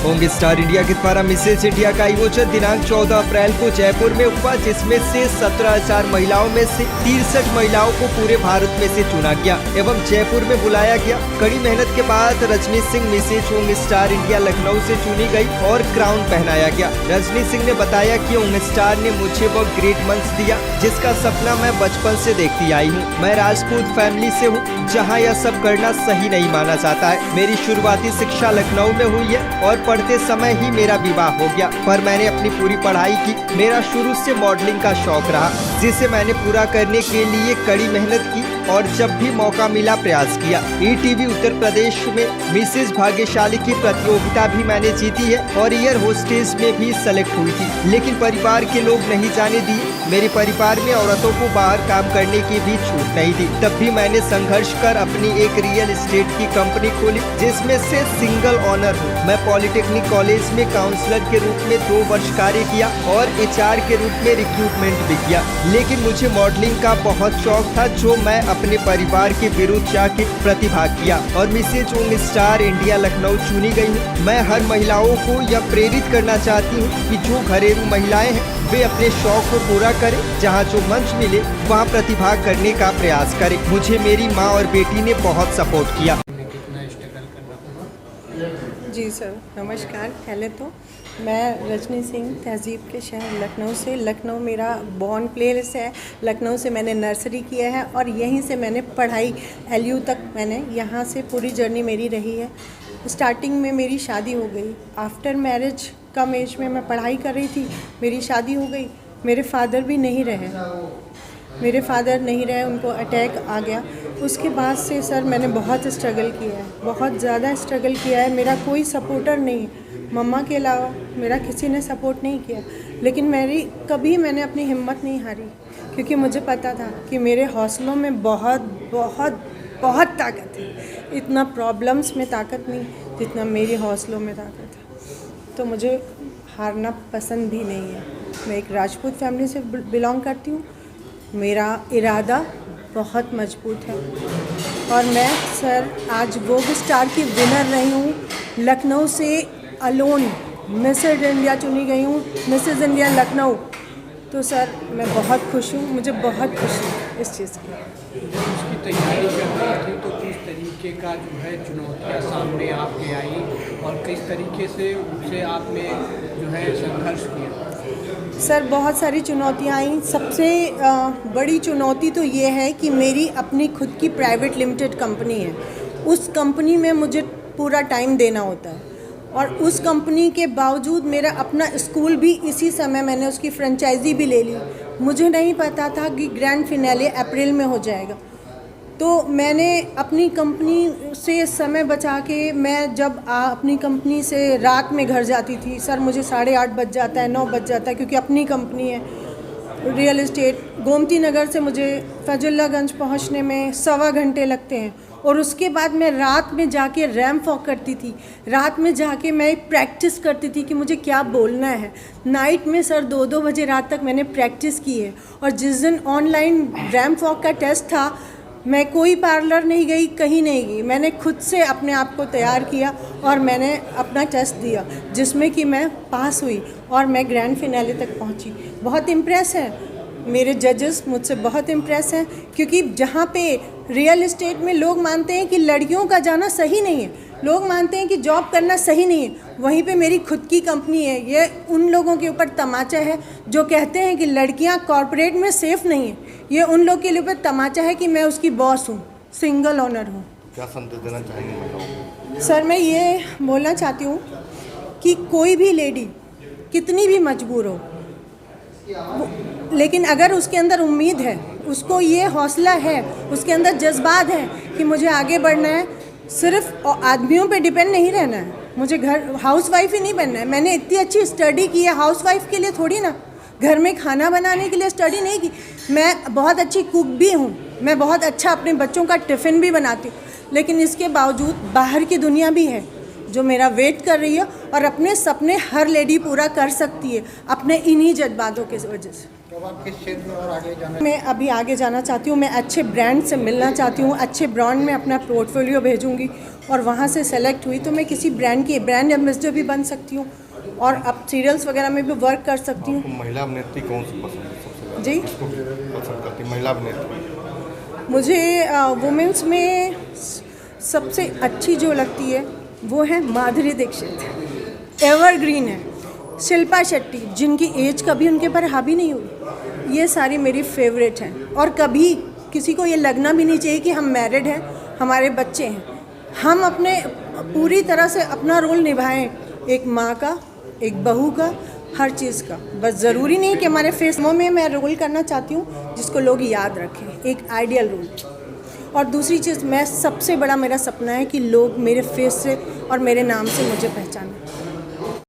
Hong Star India के द्वारा Mrs India का आयोजन दिनांक 14 अप्रैल को जयपुर में हुआ, जिसमें से 17,000 महिलाओं में से 63 महिलाओं को पूरे भारत में से चुना गया एवं जयपुर में बुलाया गया। कड़ी मेहनत के बाद Rajni Singh Mrs Hong Star India Lucknow से चुनी गई और क्राउन पहनाया गया। रजनी सिंह ने बताया कि होंग स्टार ने मुझे वो ग्रेट मंच दिया जिसका सपना मैं बचपन से देखती आई हूँ। मैं राजपूत फैमिली से हूँ जहाँ यह सब करना सही नहीं माना जाता है। मेरी शुरुआती शिक्षा लखनऊ में हुई है और पढ़ते समय ही मेरा विवाह हो गया, पर मैंने अपनी पूरी पढ़ाई की। मेरा शुरू से मॉडलिंग का शौक रहा, जिसे मैंने पूरा करने के लिए कड़ी मेहनत की और जब भी मौका मिला प्रयास किया। ईटीवी उत्तर प्रदेश में मिसेज भाग्यशाली की प्रतियोगिता भी मैंने जीती है और एयर होस्टेस में भी सेलेक्ट हुई थी, लेकिन परिवार के लोग नहीं जाने दिए। मेरे परिवार में औरतों को बाहर काम करने की भी छूट नहीं थी। तब भी मैंने संघर्ष कर अपनी एक रियल एस्टेट की कंपनी खोली, जिसमें से सिंगल ऑनर हूँ। मैं पॉलिटेक्निक कॉलेज में काउंसलर के रूप में 2 वर्ष कार्य किया और HR के रूप में रिक्रूटमेंट भी किया, लेकिन मुझे मॉडलिंग का बहुत शौक था, जो मैं अपने परिवार के विरुद्ध जाके प्रतिभाग किया और Mrs Hong Star India Lucknow चुनी गई हूँ। मैं हर महिलाओं को यह प्रेरित करना चाहती हूँ कि जो घरेलू महिलाएं हैं वे अपने शौक को पूरा करें, जहाँ जो मंच मिले वहाँ प्रतिभाग करने का प्रयास करें। मुझे मेरी माँ और बेटी ने बहुत सपोर्ट किया। जी सर, नमस्कार। पहले तो मैं रजनी सिंह, तहजीब के शहर लखनऊ से। लखनऊ मेरा बॉर्न प्लेस है। लखनऊ से मैंने नर्सरी किया है और यहीं से मैंने पढ़ाई LU तक मैंने यहाँ से पूरी जर्नी मेरी रही है। स्टार्टिंग में मेरी शादी हो गई। आफ्टर मैरिज कम एज में मैं पढ़ाई कर रही थी, मेरी शादी हो गई। मेरे फादर भी नहीं रहे, उनको अटैक आ गया। उसके बाद से सर मैंने बहुत स्ट्रगल किया है, बहुत ज़्यादा स्ट्रगल किया है। मेरा कोई सपोर्टर नहीं, मम्मा के अलावा मेरा किसी ने सपोर्ट नहीं किया, लेकिन मैंने अपनी हिम्मत नहीं हारी, क्योंकि मुझे पता था कि मेरे हौसलों में बहुत बहुत बहुत ताकत है। इतना प्रॉब्लम्स में ताकत नहीं जितना मेरे हौसलों में ताकत है, तो मुझे हारना पसंद भी नहीं है। मैं एक राजपूत फैमिली से बिलोंग करती हूँ। मेरा इरादा बहुत मजबूत है और मैं सर आज वोग स्टार की विनर रही हूँ। लखनऊ से अलोन मिसेज इंडिया चुनी गई हूँ, मिसेज इंडिया लखनऊ। तो सर मैं बहुत खुश हूँ, मुझे बहुत खुशी है इस चीज़ की। उसकी तैयारी कर रही थी तो किस तरीके का जो है चुनौतियाँ सामने आपके आई और किस तरीके से उससे आपने जो है संघर्ष किया? सर बहुत सारी चुनौतियाँ आई। सबसे बड़ी चुनौती तो ये है कि मेरी अपनी खुद की प्राइवेट लिमिटेड कंपनी है। उस कंपनी में मुझे पूरा टाइम देना होता है और उस कंपनी के बावजूद मेरा अपना स्कूल भी इसी समय मैंने उसकी फ्रेंचाइजी भी ले ली। मुझे नहीं पता था कि ग्रैंड फिनाले अप्रैल में हो जाएगा, तो मैंने अपनी कंपनी से समय बचा के मैं जब अपनी कंपनी से रात में घर जाती थी, सर मुझे 8:30 बज जाता है, 9 बज जाता है, क्योंकि अपनी कंपनी है रियल एस्टेट। गोमती नगर से मुझे फैजुल्लागंज पहुंचने में 1.25 घंटे लगते हैं और उसके बाद मैं रात में जाके रैम्प वॉक करती थी। रात में जाके मैं प्रैक्टिस करती थी कि मुझे क्या बोलना है। नाइट में सर 2-2 बजे रात तक मैंने प्रैक्टिस की है और जिस दिन ऑनलाइन रैम्प वॉक का टेस्ट था, मैं कोई पार्लर नहीं गई, कहीं नहीं गई। मैंने खुद से अपने आप को तैयार किया और मैंने अपना टेस्ट दिया, जिसमें कि मैं पास हुई और मैं ग्रैंड फिनाले तक पहुंची। बहुत इम्प्रेस है मेरे जजेस, मुझसे बहुत इम्प्रेस हैं, क्योंकि जहाँ पे रियल एस्टेट में लोग मानते हैं कि लड़कियों का जाना सही नहीं है, लोग मानते हैं कि जॉब करना सही नहीं है, वहीं पे मेरी खुद की कंपनी है। ये उन लोगों के ऊपर तमाचा है जो कहते हैं कि लड़कियां कॉर्पोरेट में सेफ़ नहीं है। ये उन लोग के ऊपर तमाचा है कि मैं उसकी बॉस हूँ, सिंगल ओनर हूँ। क्या संदेश देना चाहेंगे? सर मैं ये बोलना चाहती हूँ कि कोई भी लेडी कितनी भी मजबूर हो, लेकिन अगर उसके अंदर उम्मीद है, उसको ये हौसला है, उसके अंदर जज्बात है कि मुझे आगे बढ़ना है, सिर्फ आदमियों पे डिपेंड नहीं रहना है, मुझे हाउस वाइफ ही नहीं बनना है। मैंने इतनी अच्छी स्टडी की है हाउस वाइफ के लिए थोड़ी ना, घर में खाना बनाने के लिए स्टडी नहीं की। मैं बहुत अच्छी कुक भी हूँ, मैं बहुत अच्छा अपने बच्चों का टिफ़िन भी बनाती हूँ, लेकिन इसके बावजूद बाहर की दुनिया भी है जो मेरा वेट कर रही है और अपने सपने हर लेडी पूरा कर सकती है अपने इन्हीं जज्बातों की वजह से। तो आप किस क्षेत्र में और आगे जाना? मैं अभी आगे जाना चाहती हूँ। मैं अच्छे ब्रांड से मिलना चाहती हूँ, अच्छे ब्रांड में अपना पोर्टफोलियो भेजूँगी और वहाँ से सेलेक्ट हुई तो मैं किसी ब्रांड की ब्रांड एम्बेसडर भी बन सकती हूँ और अब सीरियल्स वगैरह में भी वर्क कर सकती हूँ। आपको महिला अभिनेत्री कौन सी पसंद है सबसे ज़्यादा? जी, किसको पसंद करती है महिला अभिनेत्री? मुझे वुमेंस में सबसे अच्छी जो लगती है वो है माधुरी दीक्षित, एवरग्रीन है। शिल्पा शेट्टी, जिनकी एज कभी उनके पर हावी नहीं हुई, ये सारी मेरी फेवरेट हैं। और कभी किसी को ये लगना भी नहीं चाहिए कि हम मैरिड हैं, हमारे बच्चे हैं। हम अपने पूरी तरह से अपना रोल निभाएं, एक माँ का, एक बहू का, हर चीज़ का। बस ज़रूरी नहीं कि हमारे फिल्मों में मैं रोल करना चाहती हूँ जिसको लोग याद रखें, एक आइडियल रोल। और दूसरी चीज़, मैं सबसे बड़ा मेरा सपना है कि लोग मेरे फेस से और मेरे नाम से मुझे पहचानें।